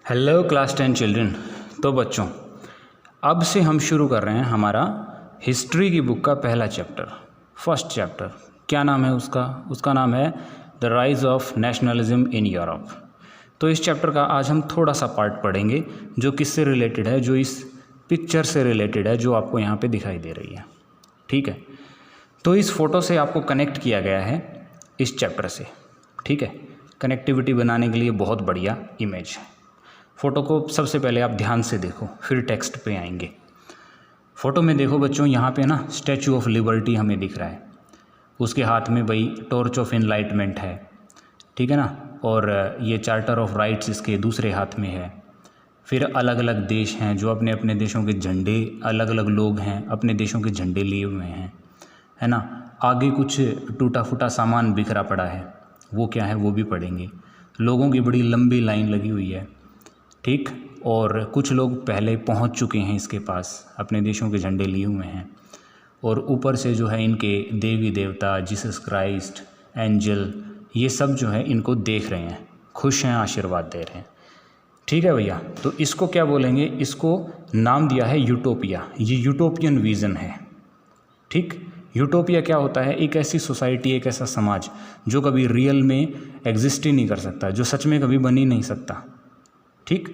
Hello class 10 children. तो बच्चों, अब से हम शुरू कर रहे हैं हमारा हिस्ट्री की बुक का पहला चैप्टर, फर्स्ट चैप्टर। क्या नाम है उसका? उसका नाम है the rise of nationalism in Europe. तो इस चैप्टर का आज हम थोड़ा सा पार्ट पढ़ेंगे जो किससे रिलेटेड है, जो इस पिक्चर से रिलेटेड है जो आपको यहाँ पे दिखाई दे रही है। ठीक है, तो इस फ़ोटो से आपको कनेक्ट किया गया है इस चैप्टर से। ठीक है, कनेक्टिविटी बनाने के लिए बहुत बढ़िया इमेज है। फ़ोटो को सबसे पहले आप ध्यान से देखो, फिर टेक्स्ट पे आएंगे। फ़ोटो में देखो बच्चों, यहाँ पे ना स्टैचू ऑफ लिबर्टी हमें दिख रहा है। उसके हाथ में भाई टॉर्च ऑफ एनलाइटमेंट है, ठीक है ना, और ये चार्टर ऑफ राइट्स इसके दूसरे हाथ में है। फिर अलग अलग देश हैं जो अपने अपने देशों के झंडे, अलग अलग लोग हैं अपने देशों के झंडे लिए हुए हैं, है ना। आगे कुछ टूटा फूटा सामान बिखरा पड़ा है, वो क्या है वो भी पढ़ेंगे। लोगों की बड़ी लंबी लाइन लगी हुई है, ठीक, और कुछ लोग पहले पहुंच चुके हैं इसके पास, अपने देशों के झंडे लिए हुए हैं। और ऊपर से जो है इनके देवी देवता, जीसस क्राइस्ट, एंजल, ये सब जो है इनको देख रहे हैं, खुश हैं, आशीर्वाद दे रहे हैं। ठीक है भैया, तो इसको क्या बोलेंगे? इसको नाम दिया है यूटोपिया। ये यूटोपियन विज़न है। ठीक, यूटोपिया क्या होता है? एक ऐसी सोसाइटी, एक ऐसा समाज जो कभी रियल में एग्जिस्ट ही नहीं कर सकता, जो सच में कभी बन ही नहीं सकता। ठीक,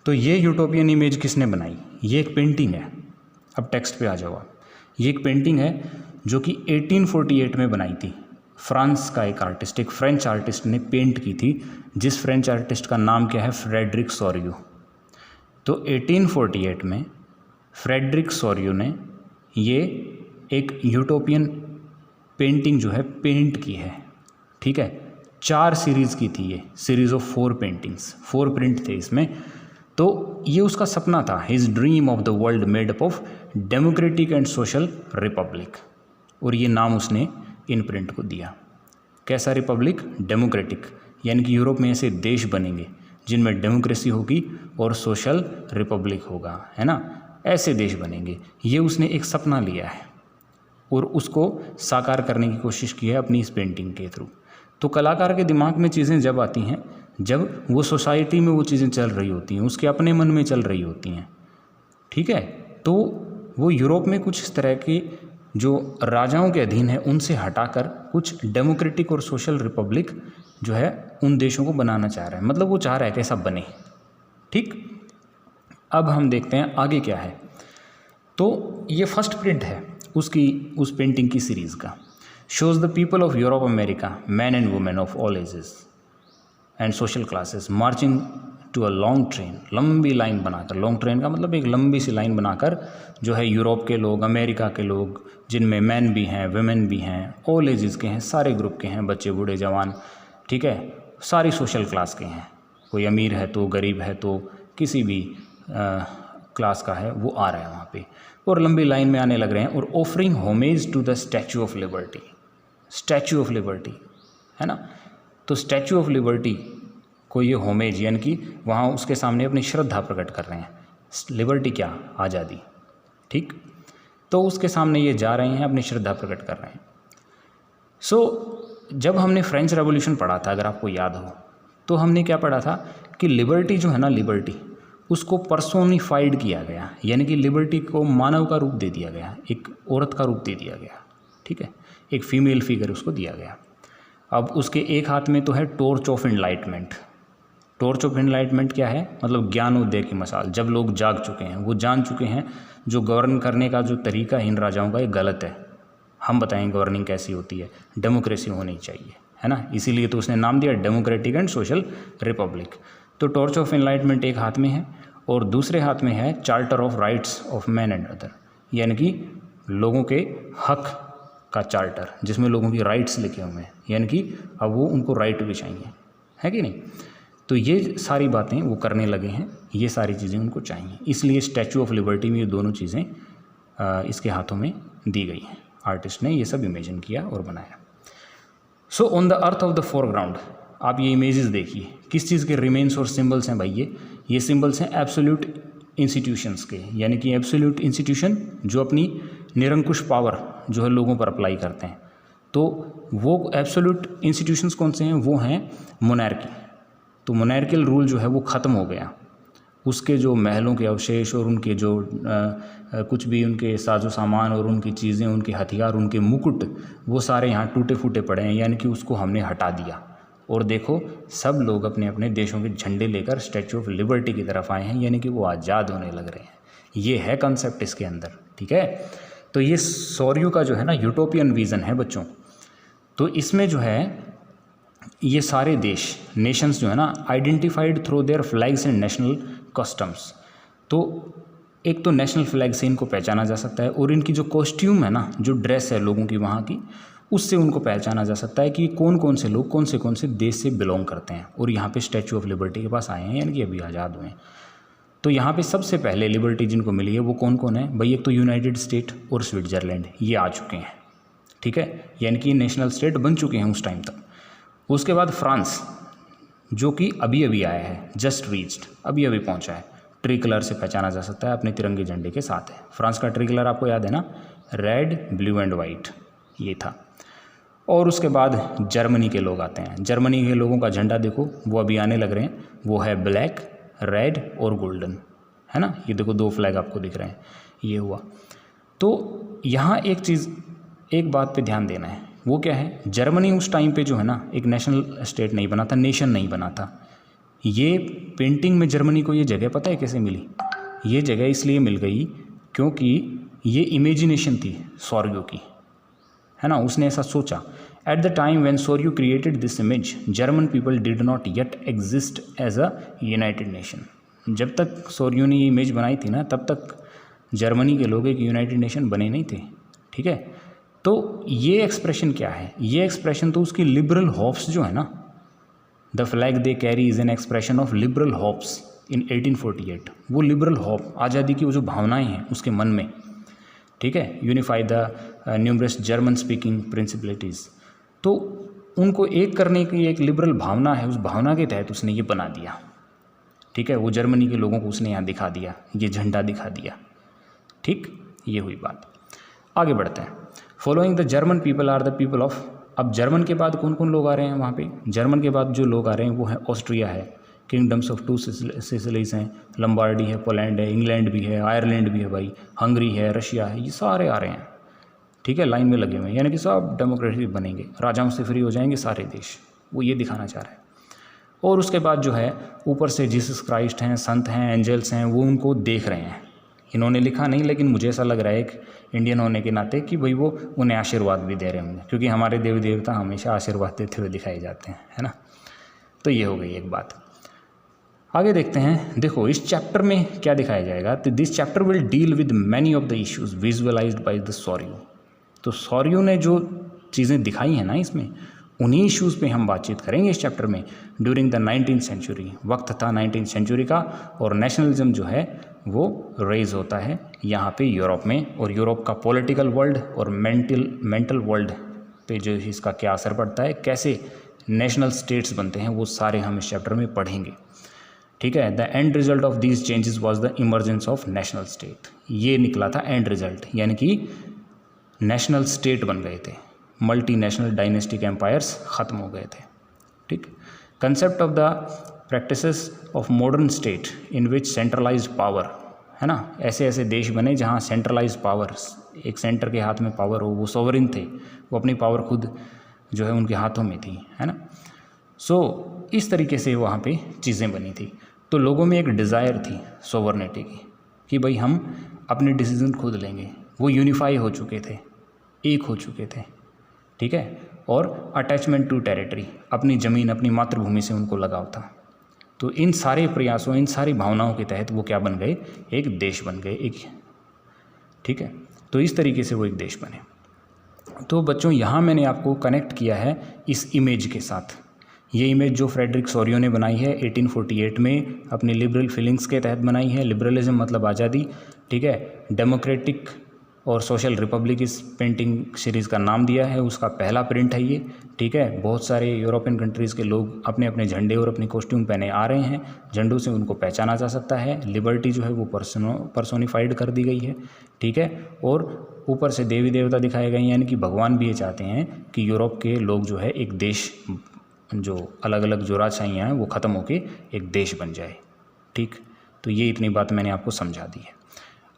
तो ये यूटोपियन इमेज किसने बनाई? ये एक पेंटिंग है। अब टेक्स्ट पे आ जाओ आप। ये एक पेंटिंग है जो कि 1848 में बनाई थी। फ्रांस का एक आर्टिस्ट, एक फ्रेंच आर्टिस्ट ने पेंट की थी, जिस फ्रेंच आर्टिस्ट का नाम क्या है? Frederick Sorio. तो 1848 में फ्रेडरिक सोरियो ने ये एक यूटोपियन पेंटिंग जो है पेंट की है। ठीक है, 4 सीरीज़ की थी ये, सीरीज़ ऑफ 4 पेंटिंग्स, 4 प्रिंट थे इसमें। तो ये उसका सपना था, his dream of the world made up of democratic and social Republic. और ये नाम उसने इन प्रिंट को दिया। कैसा रिपब्लिक? डेमोक्रेटिक, यानी कि यूरोप में ऐसे देश बनेंगे जिनमें डेमोक्रेसी होगी और सोशल रिपब्लिक होगा, है ना, ऐसे देश बनेंगे। ये उसने एक सपना लिया है और उसको साकार करने की कोशिश की है अपनी इस पेंटिंग के थ्रू। तो कलाकार के दिमाग में चीज़ें जब आती हैं, जब वो सोसाइटी में वो चीज़ें चल रही होती हैं, उसके अपने मन में चल रही होती हैं, ठीक है, तो वो यूरोप में कुछ इस तरह की जो राजाओं के अधीन है उनसे हटाकर कुछ डेमोक्रेटिक और सोशल रिपब्लिक जो है उन देशों को बनाना चाह रहा है। मतलब वो चाह रहा है कि ऐसा बने। ठीक, अब हम देखते हैं आगे क्या है। तो ये फर्स्ट प्रिंट है उसकी, उस पेंटिंग की सीरीज़ का। shows the people of Europe, America, men and women of all ages and social classes marching to a long train, लंबी लाइन बनाकर, लॉन्ग ट्रेन का मतलब एक लंबी सी लाइन बनाकर जो है यूरोप के लोग, अमेरिका के लोग, जिनमें मैन भी हैं, वुमेन भी हैं, ऑल एजेस के हैं, सारे ग्रुप के हैं, बच्चे बूढ़े जवान, ठीक है, सारी सोशल क्लास के हैं। कोई अमीर है तो, गरीब है तो, किसी भी क्लास का है, वो आ रहा है वहाँ पे और लंबी लाइन में आने लग रहे हैं। और offering homage to the statue of liberty, statue of liberty, है ना। तो स्टैचू ऑफ लिबर्टी को ये होमेज, यानी कि वहाँ उसके सामने अपनी श्रद्धा प्रकट कर रहे हैं। लिबर्टी क्या? आज़ादी। ठीक, तो उसके सामने ये जा रहे हैं, अपनी श्रद्धा प्रकट कर रहे हैं। जब हमने फ्रेंच रेवोल्यूशन पढ़ा था, अगर आपको याद हो, तो हमने क्या पढ़ा था कि लिबर्टी जो है ना, लिबर्टी, उसको पर्सोनिफाइड किया गया, यानी कि लिबर्टी को मानव का रूप दे दिया गया, एक औरत का रूप दे दिया गया। ठीक है, एक फीमेल फिगर उसको दिया गया। अब उसके एक हाथ में तो है torch of enlightenment. Torch of enlightenment क्या है? मतलब ज्ञानोदय की मशाल। जब लोग जाग चुके हैं, वो जान चुके हैं जो गवर्न करने का जो तरीका है इन राजाओं का, ये गलत है, हम बताएंगे गवर्निंग कैसी होती है, डेमोक्रेसी होनी चाहिए, है ना। इसीलिए तो उसने नाम दिया डेमोक्रेटिक एंड सोशल रिपब्लिक। तो टॉर्च ऑफ एनलाइटमेंट एक हाथ में है और दूसरे हाथ में है charter of rights of man and other, यानी कि लोगों के हक का चार्टर, जिसमें लोगों की राइट्स लिखे हुए हैं, यानी कि अब वो उनको राइट भी चाहिए, है कि नहीं। तो ये सारी बातें वो करने लगे हैं, ये सारी चीज़ें उनको चाहिए, इसलिए स्टैचू ऑफ लिबर्टी में ये दोनों चीज़ें इसके हाथों में दी गई हैं। आर्टिस्ट ने ये सब इमेजिन किया और बनाया। So on the earth of the foreground, आप ये इमेजेस देखिए, किस चीज़ के रिमेन्स और सिम्बल्स हैं भाई? ये सिम्बल्स हैं एब्सोल्यूट इंस्टीट्यूशंस के, यानी कि एब्सोल्यूट इंस्टीट्यूशन जो अपनी निरंकुश पावर जो है लोगों पर अप्लाई करते हैं। तो वो एब्सोल्यूट इंस्टीट्यूशंस कौन से हैं? वो हैं मोनार्की। तो मोनार्कियल रूल जो है वो ख़त्म हो गया, उसके जो महलों के अवशेष और उनके जो कुछ भी उनके साजो सामान और उनकी चीज़ें, उनके हथियार, उनके मुकुट, वो सारे यहाँ टूटे फूटे पड़े हैं, यानी कि उसको हमने हटा दिया। और देखो सब लोग अपने अपने देशों के झंडे लेकर स्टैचू ऑफ लिबर्टी की तरफ आए हैं, यानी कि वो आज़ाद होने लग रहे हैं। ये है कंसेप्ट इसके अंदर, ठीक है। तो ये सौर्यू का जो है ना यूटोपियन विज़न है बच्चों। तो इसमें जो है ये सारे देश, नेशंस जो है ना, identified through their flags and national customs. तो एक तो नेशनल फ्लैग से इनको पहचाना जा सकता है, और इनकी जो कॉस्ट्यूम है ना, जो ड्रेस है लोगों की वहाँ की, उससे उनको पहचाना जा सकता है कि कौन कौन से लोग कौन से देश से बिलोंग करते हैं और यहाँ पे स्टैचू ऑफ लिबर्टी के पास आए हैं, यानी कि अभी आज़ाद हुए हैं। तो यहाँ पे सबसे पहले लिबर्टी जिनको मिली है वो कौन कौन है भाई? एक तो यूनाइटेड स्टेट और स्विट्ज़रलैंड, ये आ चुके हैं, ठीक है, यानी कि नेशनल स्टेट बन चुके हैं उस टाइम तक। उसके बाद फ्रांस, जो कि अभी अभी आया है, जस्ट रीच्ड, अभी अभी पहुँचा है, ट्री कलर से पहचाना जा सकता है, अपने तिरंगे झंडे के साथ है। फ्रांस का ट्री कलर आपको याद है ना, रेड ब्लू एंड वाइट, ये था। और उसके बाद जर्मनी के लोग आते हैं। जर्मनी के लोगों का झंडा देखो, वो अभी आने लग रहे हैं, वो है ब्लैक, रेड और गोल्डन, है ना। ये देखो 2 फ्लैग आपको दिख रहे हैं, ये हुआ। तो यहाँ एक चीज़, एक बात पे ध्यान देना है, वो क्या है, जर्मनी उस टाइम पे जो है ना एक नेशनल स्टेट नहीं बना था, नेशन नहीं बना था। ये पेंटिंग में जर्मनी को ये जगह पता है कैसे मिली? ये जगह इसलिए मिल गई क्योंकि ये इमेजिनेशन थी सौर्यू की, है ना। उसने ऐसा सोचा। At the time when Sorrieu created this image, German people did not yet exist as a united nation. जब तक सौर्यू ने ये इमेज बनाई थी ना, तब तक जर्मनी के लोग एक यूनाइटेड नेशन बने नहीं थे, ठीक है। तो ये एक्सप्रेशन क्या है? ये एक्सप्रेशन तो उसकी लिबरल होप्स जो है ना, the flag they carry is an expression of liberal hopes in 1848। वो लिबरल होप, आज़ादी की वो जो भावनाएं हैं उसके मन में, ठीक है, unify the numerous German speaking principalities. तो उनको एक करने की एक लिबरल भावना है, उस भावना के तहत उसने ये बना दिया, ठीक है। वो जर्मनी के लोगों को उसने यहाँ दिखा दिया, ये झंडा दिखा दिया, ठीक, ये हुई बात। आगे बढ़ते हैं। Following the German people are the people of. अब जर्मन के बाद कौन कौन लोग आ रहे हैं वहाँ पे? जर्मन के बाद जो लोग आ रहे हैं वो है ऑस्ट्रिया है, किंगडम्स ऑफ 2 सिसिलीज हैं, लंबार्डी है, पोलैंड है, इंग्लैंड भी है, आयरलैंड भी है भाई, हंगरी है, रशिया है, ये सारे आ रहे हैं, ठीक है, लाइन में लगे हुए हैं, यानी कि सब डेमोक्रेटिक बनेंगे, राजाओं से फ्री हो जाएंगे सारे देश, वो ये दिखाना चाह रहे हैं। और उसके बाद जो है ऊपर से जीसस क्राइस्ट हैं, संत हैं, एंजल्स हैं, वो उनको देख रहे हैं। इन्होंने लिखा नहीं, लेकिन मुझे ऐसा लग रहा है एक इंडियन होने के नाते कि भाई वो उन्हें आशीर्वाद भी दे रहे होंगे, क्योंकि हमारे देवी देवता हमेशा आशीर्वाद देते हुए दिखाए जाते हैं, है ना। तो ये हो गई एक बात। आगे देखते हैं। देखो इस चैप्टर में क्या दिखाया जाएगा, तो this chapter will deal with many of the issues visualised by the Sorrieu. तो सौर्यू ने जो चीज़ें दिखाई हैं ना इसमें, उन्हीं इश्यूज़ पे हम बातचीत करेंगे इस चैप्टर में। ड्यूरिंग द 19th सेंचुरी, वक्त था 19th सेंचुरी का, और नेशनलिज्म जो है वो रेज होता है यहाँ पे यूरोप में, और यूरोप का पॉलिटिकल वर्ल्ड और मेंटल वर्ल्ड पे जो इसका क्या असर पड़ता है, कैसे नेशनल स्टेट्स बनते हैं, वो सारे हम इस चैप्टर में पढ़ेंगे, ठीक है। The end result of these changes was the emergence of national state. ये निकला था एंड रिजल्ट, यानी कि नेशनल स्टेट बन गए थे, मल्टी नेशनल डायनेस्टिक एम्पायर्स ख़त्म हो गए थे, ठीक। Concept of the practices of modern state in which centralised power, है ना, ऐसे ऐसे देश बने जहाँ सेंट्रलाइज्ड पावर, एक सेंटर के हाथ में पावर हो, वो सोवरिन थे, वो अपनी पावर खुद जो है उनके हाथों में थी, है ना। सो इस तरीके से वहाँ पे चीज़ें बनी थी। तो लोगों में एक डिज़ायर थी सोवरनिटी की, कि भाई हम अपने डिसीजन खुद लेंगे। वो यूनिफाई हो चुके थे, एक हो चुके थे, ठीक है। और अटैचमेंट टू टेरिटरी, अपनी ज़मीन, अपनी मातृभूमि से उनको लगाव था। तो इन सारे प्रयासों, इन सारी भावनाओं के तहत वो क्या बन गए, एक देश बन गए, एक, ठीक है। तो इस तरीके से वो एक देश बने। तो बच्चों यहाँ मैंने आपको कनेक्ट किया है इस इमेज के साथ। ये इमेज जो फ्रेडरिक सौर्यू ने बनाई है 1848 में, अपनी लिबरल फीलिंग्स के तहत बनाई है। लिबरलिज्म मतलब आज़ादी, ठीक है। डेमोक्रेटिक और सोशल रिपब्लिक इस पेंटिंग सीरीज़ का नाम दिया है, उसका पहला प्रिंट है ये, ठीक है। बहुत सारे यूरोपियन कंट्रीज़ के लोग अपने अपने झंडे और अपनी कॉस्ट्यूम पहने आ रहे हैं, झंडों से उनको पहचाना जा सकता है। लिबर्टी जो है वो पर्सोनिफाइड कर दी गई है, ठीक है। और ऊपर से देवी देवता दिखाए गए हैं, यानी कि भगवान भी ये चाहते हैं कि यूरोप के लोग जो है एक देश, जो अलग अलग जो राजशाहियाँ हैं वो ख़त्म होके एक देश बन जाए, ठीक। तो ये इतनी बात मैंने आपको समझा दी है।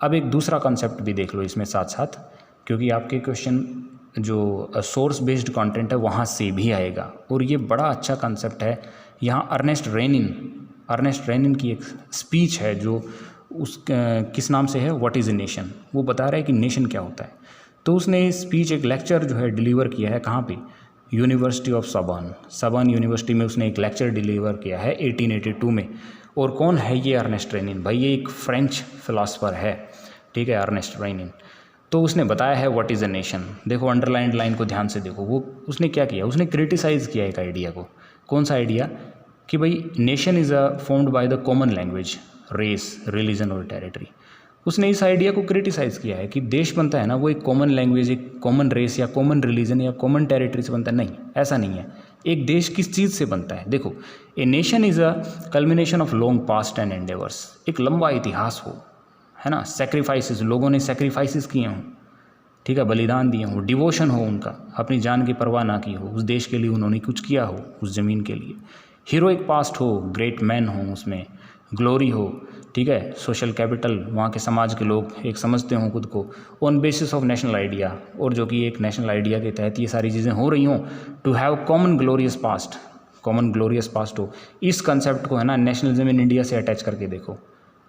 अब एक दूसरा कॉन्सेप्ट भी देख लो इसमें साथ साथ, क्योंकि आपके क्वेश्चन जो सोर्स बेस्ड कंटेंट है वहाँ से भी आएगा, और ये बड़ा अच्छा कंसेप्ट है। यहाँ अर्नेस्ट रेनिन की एक स्पीच है जो किस नाम से है, व्हाट इज़ ए नेशन, वो बता रहा है कि नेशन क्या होता है। तो उसने स्पीच एक लेक्चर जो है डिलीवर किया है, कहाँ पे, यूनिवर्सिटी ऑफ सबर्न यूनिवर्सिटी में उसने एक लेक्चर डिलीवर किया है 1882 में। और कौन है ये अर्नेस्ट रेनिन? भाई ये एक फ्रेंच फिलासफर है, ठीक है, अर्नेस्ट रेनिन। तो उसने बताया है व्हाट इज़ अ नेशन। देखो अंडरलाइंड लाइन को ध्यान से देखो, वो उसने क्या किया, उसने क्रिटिसाइज़ किया एक आइडिया को। कौन सा आइडिया? कि भाई nation is a formed by the common language, race, religion और टेरिटरी। उसने इस आइडिया को क्रिटिसाइज़ किया है कि देश बनता है ना वो एक कॉमन लैंग्वेज, एक कॉमन रेस या कॉमन रिलीजन या कॉमन टेरिटरी से बनता है। नहीं, ऐसा नहीं है। एक देश किस चीज़ से बनता है? देखो, ए nation is a culmination of long past and endeavours. एक लंबा इतिहास हो, है ना, सेक्रीफाइसेस, लोगों ने सेक्रीफाइसेस किए हों, ठीक है, बलिदान दिए हों, डिवोशन हो उनका, अपनी जान की परवाह ना की हो, उस देश के लिए उन्होंने कुछ किया हो, उस ज़मीन के लिए। हीरोइक पास्ट हो, ग्रेट मैन हो, उसमें ग्लोरी हो, ठीक है, सोशल कैपिटल, वहाँ के समाज के लोग एक समझते हों खुद को on basis of national idea, और जो कि एक नेशनल आइडिया के तहत ये सारी चीज़ें हो रही हों। To have common glorious past हो। इस कंसेप्ट को है ना नेशनलिज्म इन इंडिया से अटैच करके देखो।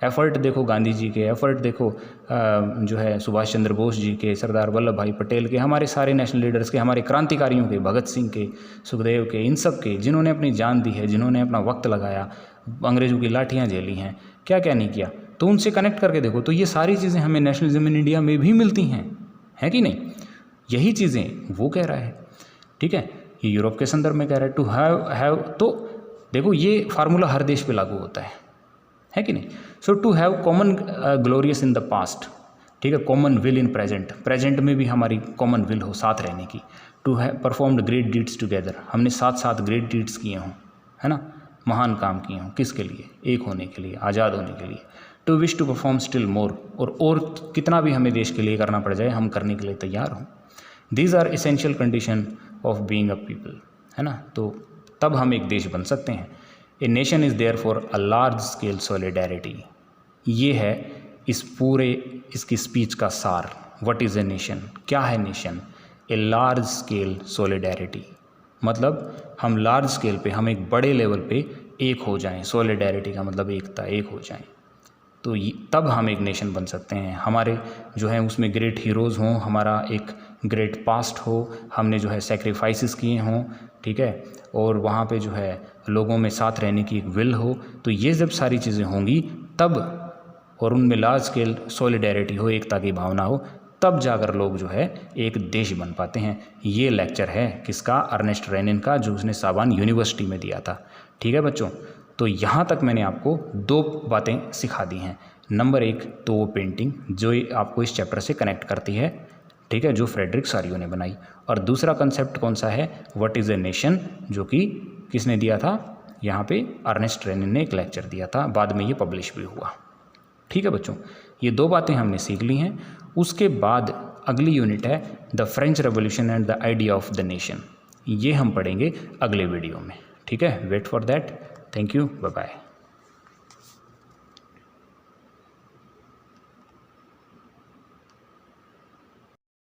एफर्ट देखो गांधी जी के, एफर्ट देखो जो है सुभाष चंद्र बोस जी के, सरदार वल्लभ भाई पटेल के, हमारे सारे नेशनल लीडर्स के, हमारे क्रांतिकारियों के, भगत सिंह के, सुखदेव के, इन सब के, जिन्होंने अपनी जान दी है, जिन्होंने अपना वक्त लगाया, अंग्रेज़ों की लाठियाँ झेली हैं, क्या क्या नहीं किया, तो उनसे कनेक्ट करके देखो। तो ये सारी चीज़ें हमें नेशनलिज्म इन इंडिया में भी मिलती हैं, है कि नहीं? यही चीज़ें वो कह रहा है, ठीक है, ये यूरोप के संदर्भ में कह रहा है। टू हैव तो देखो ये फार्मूला हर देश पे लागू होता है कि नहीं? So to have common glorious in the past, ठीक है, कॉमन विल इन प्रेजेंट में भी हमारी कॉमन विल हो साथ रहने की। To have performed great deeds together, हमने साथ साथ ग्रेट डीड्स किए हों, है ना, महान काम किए हों, किसके लिए? एक होने के लिए, आज़ाद होने के लिए। To wish to perform still more, और कितना भी हमें देश के लिए करना पड़ जाए हम करने के लिए तैयार हों। These are essential condition of being a people, है ना। तो तब हम एक देश बन सकते हैं। A nation is there for a large scale solidarity. ये है इसकी स्पीच का सार। What is a nation? क्या है nation? A large scale solidarity, मतलब हम लार्ज स्केल पे, हम एक बड़े लेवल पे एक हो जाएं। सॉलिडेरिटी का मतलब एकता, एक हो जाएं, तो तब हम एक नेशन बन सकते हैं। हमारे जो है उसमें ग्रेट हीरोज़ हों, हमारा एक ग्रेट पास्ट हो, हमने जो है सेक्रीफाइसेस किए हों, ठीक है, और वहाँ पे जो है लोगों में साथ रहने की एक विल हो। तो ये जब सारी चीज़ें होंगी तब, और उनमें लार्ज स्केल सॉलिडेरिटी हो, एकता की भावना हो, तब जाकर लोग जो है एक देश बन पाते हैं। ये लेक्चर है किसका? अर्नेस्ट रेनिन का, जो उसने साबान यूनिवर्सिटी में दिया था। ठीक है बच्चों, तो यहाँ तक मैंने आपको 2 बातें सिखा दी हैं। नंबर 1 तो वो पेंटिंग जो आपको इस चैप्टर से कनेक्ट करती है, ठीक है, जो फ्रेडरिक सारियो ने बनाई। और दूसरा कंसेप्ट कौन सा है? व्हाट इज़ ए नेशन, जो कि किसने दिया था? यहाँ पे अर्नेस्ट रेनिन ने एक लेक्चर दिया था, बाद में ये पब्लिश भी हुआ। ठीक है बच्चों, ये 2 बातें हमने सीख ली हैं। उसके बाद अगली यूनिट है the French revolution and the idea of the nation. ये हम पढ़ेंगे अगले वीडियो में। ठीक है, wait for that. Thank you, bye bye.